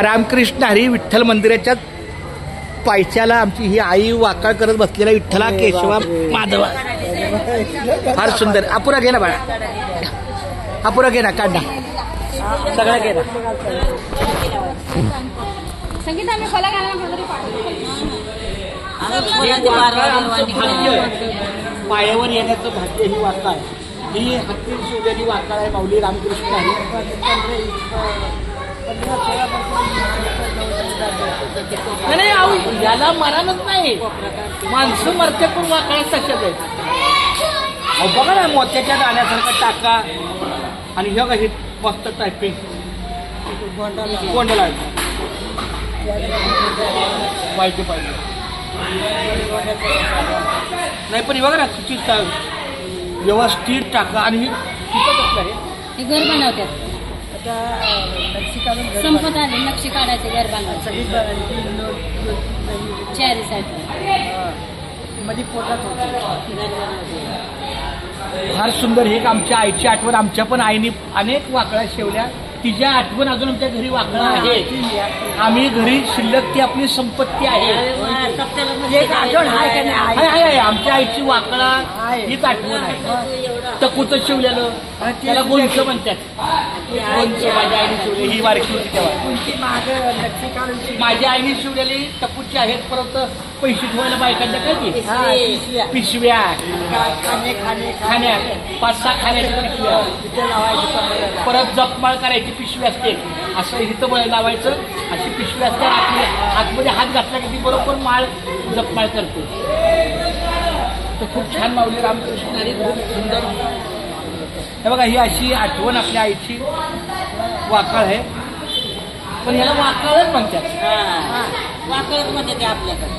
रामकृष्ण हरी विठ्ठल मंदिराच्या पायथ्याला आमची ही आई वाकाळ करत बसलेला विठ्ठला केशवा माधवा फार सुंदर. अपुरा घे ना बाळा, अपुरा घे ना, काढ ना, सगळं घे ना. पायावर येण्याचं भाग्य ही वाकाळ, ही हत्ती शिवलेली वाकाळ आहे माऊली रामकृष्ण हरी. नाही याला मरणच नाही, माणसं मरते पण वाकाळ तशाच आहे. बघा ना मोत्याच्या दाण्यासारखा टाका आणि हे बघा हे मस्त टायपिंग गोंडला माहिती पाहिजे नाही पण बघा ना किती व्यवस्थित टाका. आणि हे तिथं कसलं आहे, हे घर बनवतात. संपत आले नक्षी काढायचे घर बनवायचे चारीसाठी मध्ये पोटात होते. फार सुंदर. हे आमच्या आईची आठवण. आमच्या पण आईने अनेक वाकळा शेवल्या, तिच्या आठवण अजून आमच्या घरी वाकळा आहे. आम्ही घरी शिल्लक ती आपली संपत्ती आहे. आमच्या आईची वाकळा हीच आठवण आहे. टकूचं शिवलेलं त्याला गोंच म्हणतात. गोंच माझ्या आईने शिवले, ही वारकी होती तेव्हा. माझ्या आईने शिवलेली टकूची आहेत. परत पैसे ठेवायला बायकांच्या काय ती पिशव्या, खाण्या 5-6 खाण्याच्या पिशव्या, परत जपमाळ करायची पिशवी असते. असं हिथं लावायचं, अशी पिशवी असते. आतमध्ये हात घातला की ती बरोबर माळ जपमाळ करते. तर खूप छान माऊली रामकृष्ण हरी, खूप सुंदर. हे बघा ही अशी आठवण आपल्या आईची वाकाळ आहे. पण याला वाकाळच म्हणतात. वाकळच म्हणते ते आपल्याकडे.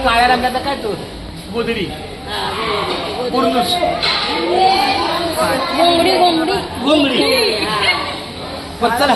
काळ्या रंगाचा काय तो गोधडी, घोंगडी घोंगडी. चला